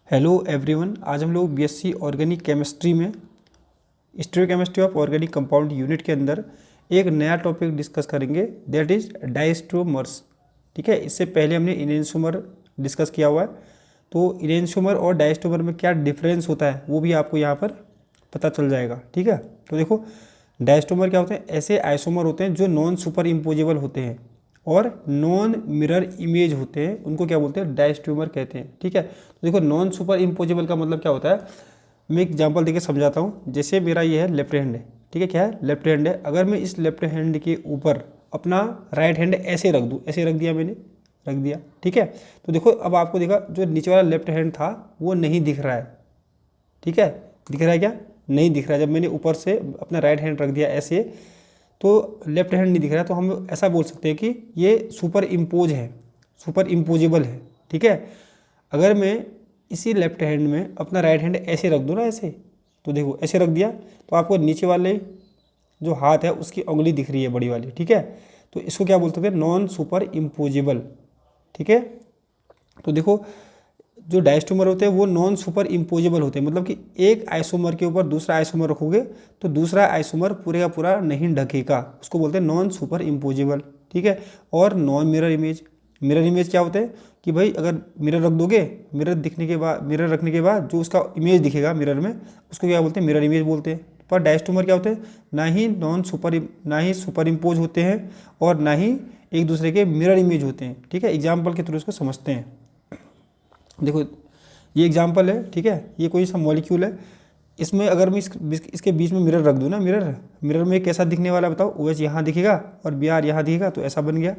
Hello everyone, आज हम लोग बीएससी ऑर्गेनिक केमिस्ट्री में stereochemistry of organic compound unit के अंदर एक नया टॉपिक डिस्कस करेंगे, दैट इज डायस्ट्रोमर्स। ठीक है, इससे पहले हमने इनेंशियोमर डिस्कस किया हुआ है, तो इनेंशियोमर और डायस्ट्रोमर में क्या डिफरेंस होता है वो भी आपको यहाँ पर पता चल जाएगा। ठीक है, तो देखो डायस्ट्रोमर क्या होते हैं, ऐसे आइसोमर होते हैं जो नॉन सुपर इम्पोजेबल होते हैं और नॉन मिरर इमेज होते हैं, उनको क्या बोलते हैं, डायस्ट्रोमर कहते हैं। ठीक है, तो देखो नॉन सुपर इम्पोजेबल का मतलब क्या होता है, मैं एक एग्जांपल देके समझाता हूँ। जैसे मेरा ये है लेफ्ट हैंड है, ठीक है, क्या है, लेफ्ट हैंड है। अगर मैं इस लेफ्ट हैंड के ऊपर अपना राइट हैंड ऐसे रख दूँ, ऐसे रख दिया मैंने, रख दिया, ठीक है, तो देखो अब आपको देखा जो नीचे वाला लेफ्ट हैंड था वो नहीं दिख रहा है। ठीक है, दिख रहा है क्या, नहीं दिख रहा है। जब मैंने ऊपर से अपना राइट हैंड रख दिया ऐसे, तो लेफ्ट हैंड नहीं दिख रहा है, तो हम ऐसा बोल सकते हैं कि ये सुपर इम्पोज है, सुपर इम्पोजेबल है। ठीक है, अगर मैं इसी लेफ्ट हैंड में अपना राइट हैंड ऐसे रख दूँ ना, ऐसे, तो देखो ऐसे रख दिया तो आपको नीचे वाले जो हाथ है उसकी उंगली दिख रही है, बड़ी वाली। ठीक है, तो इसको क्या बोल सकते हैं, नॉन सुपर इम्पोजेबल। ठीक है, तो देखो जो डायस्टोमर होते हैं वो नॉन सुपर इम्पोजेबल होते हैं, मतलब कि एक आइसोमर के ऊपर दूसरा आइसोमर रखोगे तो दूसरा आइसोमर पूरे का पूरा नहीं ढकेगा, उसको बोलते हैं नॉन सुपर इम्पोजेबल। ठीक है, और non mirror image, mirror image क्या होते हैं कि भाई अगर मिरर रख दोगे, मिरर दिखने के बाद, मिरर रखने के बाद जो उसका इमेज दिखेगा मिरर में, उसको क्या बोलते हैं, मिरर इमेज बोलते हैं। पर डायस्टोमर क्या होते हैं, ना ही सुपर इम्पोज होते हैं और ना ही एक दूसरे के मिरर इमेज होते हैं। ठीक है, एग्जाम्पल के थ्रू इसको समझते हैं। देखो ये एग्जाम्पल है, ठीक है, ये कोई सा मॉलिक्यूल है, इसमें अगर मैं इसके बीच में मिरर रख दूँ ना, मिरर में कैसा दिखने वाला बताओ, ओ एच यहाँ दिखेगा और बी आर यहाँ दिखेगा, तो ऐसा बन गया।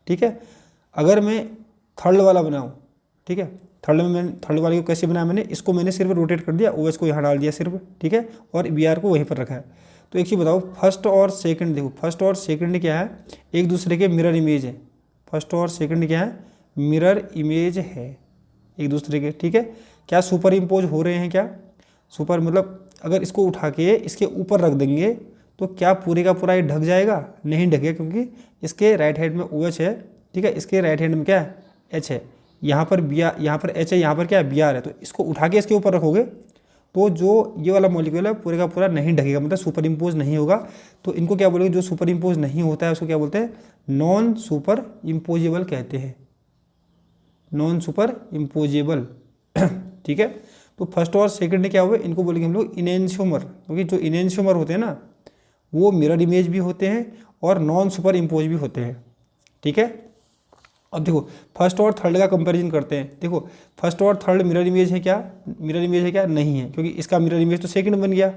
ठीक है, अगर मैं थर्ड वाला बनाऊँ, ठीक है, थर्ड वाले को कैसे बनाया मैंने, इसको मैंने सिर्फ रोटेट कर दिया, ओ एच को यहाँ डाल दिया सिर्फ, ठीक है, और बी आर को वहीं पर रखा है। तो एक चीज़ बताओ, फर्स्ट और सेकंड, देखो फर्स्ट और सेकंड क्या है, एक दूसरे के मिरर इमेज है। फर्स्ट और सेकंड क्या है, मिरर इमेज है एक दूसरे के। ठीक है, क्या सुपर इम्पोज हो रहे हैं, क्या सुपर, मतलब अगर इसको उठा के इसके ऊपर रख देंगे तो क्या पूरे का पूरा ये ढक जाएगा, नहीं ढकेगा, क्योंकि इसके राइट हैंड में ओ एच है, ठीक है, इसके राइट हैंड में क्या है, एच है, यहाँ पर बी आर, यहाँ पर एच है, यहाँ पर क्या है, बी आर है। तो इसको उठा के इसके ऊपर रखोगे तो जो ये वाला मॉलिक्यूल है पूरे का पूरा नहीं ढकेगा, मतलब सुपर इम्पोज नहीं होगा। तो इनको क्या बोलेंगे, जो सुपर इम्पोज नहीं होता है उसको क्या बोलते हैं, नॉन सुपर इम्पोजेबल कहते हैं, नॉन सुपर इम्पोजेबल। ठीक है, तो फर्स्ट और सेकंड क्या हुए, इनको बोलेंगे हम लोग इनेंशियोमर, क्योंकि जो इनेंशियोमर होते हैं ना वो मिरर इमेज भी होते हैं और नॉन सुपर इम्पोज भी होते हैं। ठीक है, अब देखो फर्स्ट और थर्ड का कंपैरिजन करते हैं। देखो फर्स्ट और थर्ड मिरर इमेज है क्या, मिरर इमेज है क्या, नहीं है, क्योंकि इसका मिरर इमेज तो सेकंड बन गया।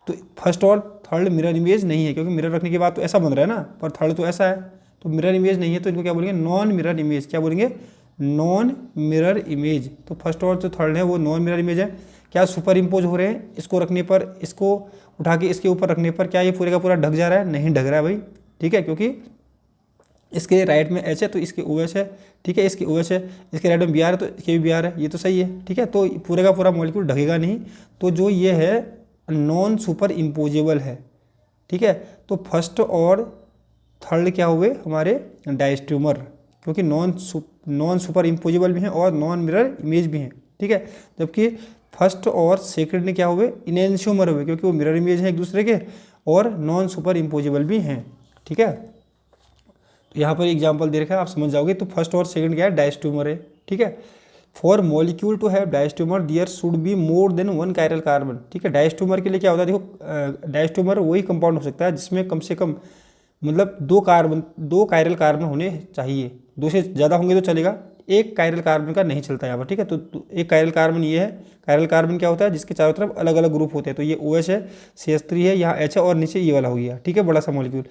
तो फर्स्ट और थर्ड मिरर इमेज नहीं है, क्योंकि मिरर रखने के बाद तो ऐसा बन रहा है ना, पर थर्ड तो ऐसा है, तो मिरर इमेज नहीं है, तो इनको क्या बोलेंगे, नॉन मिरर इमेज। क्या बोलेंगे, नॉन मिरर इमेज। तो फर्स्ट और जो थर्ड है वो नॉन मिरर इमेज है। क्या सुपर इम्पोज हो रहे हैं, इसको रखने पर, इसको उठा के इसके ऊपर रखने पर क्या ये पूरे का पूरा ढक जा रहा है, नहीं ढक रहा है भाई। ठीक है, क्योंकि इसके राइट में एच है तो इसके ओ एच है, ठीक है, इसके ओ एच है, इसके राइट में बी आर है तो इसके भी बी आर है, ये तो सही है। ठीक है, तो पूरे का पूरा मॉलिक्यूल ढकेगा नहीं, तो जो ये है नॉन सुपर इम्पोजेबल है। ठीक है, तो फर्स्ट और थर्ड क्या हुए हमारे, डायस्ट्रोमर, क्योंकि नॉन सुपर इम्पोजेबल भी हैं और नॉन मिरर इमेज भी हैं। ठीक है, जबकि फर्स्ट और सेकंड ने क्या हुए, इनेंशियोमर हुए, क्योंकि वो मिरर इमेज हैं एक दूसरे के और नॉन सुपर इम्पोजेबल भी हैं। ठीक है, तो यहाँ पर एग्जाम्पल दे रखा है, आप समझ जाओगे। तो फर्स्ट और सेकंड क्या है, डायस्ट्रोमर है। ठीक है, for molecule to have diastereomer there should be more than one chiral carbon. ठीक है, डायस्ट्रोमर के लिए क्या होता है, देखो डायस्ट्रोमर वही कंपाउंड हो सकता है जिसमें कम से कम मतलब दो कायरल कार्बन होने चाहिए, दो से ज़्यादा होंगे तो चलेगा, एक कायरल कार्बन का नहीं चलता यहाँ पर। ठीक है, तो एक कायरल कार्बन ये है, कायरल कार्बन क्या होता है, जिसके चारों तरफ अलग अलग ग्रुप होते हैं। तो ये ओ एच है, CH3 है, यहाँ एच है और नीचे ये वाला हो गया। ठीक है, बड़ा सा मॉलिक्यूल।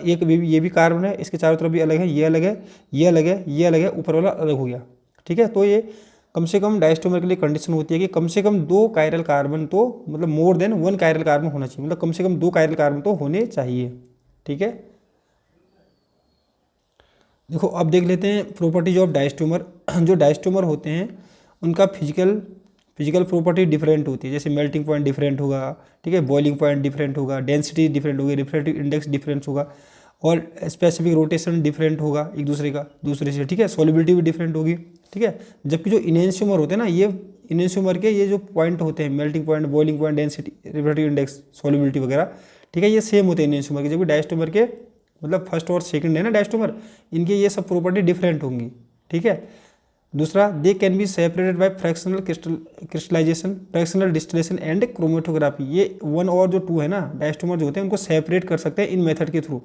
एक ये भी कार्बन है, इसके चारों तरफ भी अलग है, ये अलग है, ये अलग है, ये अलग है, ऊपर वाला अलग हो गया। ठीक है, तो ये कम से कम डायस्ट्रोमर के लिए कंडीशन होती है कि कम से कम दो कायरल कार्बन, तो मतलब मोर देन वन कायरल कार्बन होना चाहिए, मतलब कम से कम दो कायरल कार्बन तो होने चाहिए। ठीक है, देखो अब देख लेते हैं प्रॉपर्टीज ऑफ डायस्ट्रोमर। जो डायस्ट्रोमर होते हैं उनका फिजिकल प्रॉपर्टी डिफरेंट होती है, जैसे मेल्टिंग पॉइंट डिफरेंट होगा, ठीक है, बॉइलिंग पॉइंट डिफरेंट होगा, डेंसिटी डिफरेंट होगी, रिफ्रैक्टिव इंडेक्स डिफरेंस होगा और स्पेसिफिक रोटेशन डिफरेंट होगा एक दूसरे से। ठीक है, सॉलिबिलिटी भी डिफरेंट होगी। ठीक है, जबकि जो इनेंशियोमर होते हैं ना, ये इनोन्सियोमर के ये जो पॉइंट होते हैं, melting point, boiling point, density, refractive index, solubility वगैरह, ठीक है, ये सेम होते हैं इनोन्सियोमर के, जबकि डायस्टोमर के मतलब फर्स्ट और सेकंड है ना डायस्टोमर, इनके ये सब प्रॉपर्टी डिफरेंट होंगी, ठीक है। दूसरा, they can be separated by fractional crystallisation, fractional distillation and chromatography. ये 1 और जो 2 है ना डायस्टोमर जो होते हैं उनको सेपरेट कर सकते हैं इन मेथड के थ्रू।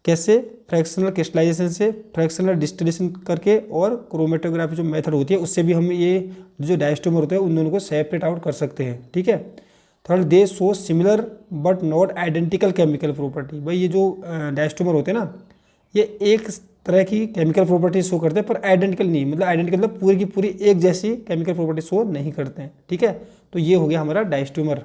कैसे? फ्रैक्शनल क्रिस्टलाइजेशन से, फ्रैक्शनल डिस्टिलेशन करके, और क्रोमेटोग्राफी जो मेथड होती है उससे भी हम ये जो डायस्टोमर होते हैं उन दोनों को सेपरेट आउट कर सकते हैं, ठीक है। Third, they show similar but not identical chemical property. भाई ये जो डायस्टोमर होते हैं ना ये एक तरह की केमिकल प्रॉपर्टी शो करते हैं पर आइडेंटिकल नहीं, मतलब आइडेंटिकल मतलब पूरी की पूरी एक जैसी केमिकल प्रॉपर्टी शो नहीं करते हैं, ठीक है। तो ये हो गया हमारा डायस्टोमर।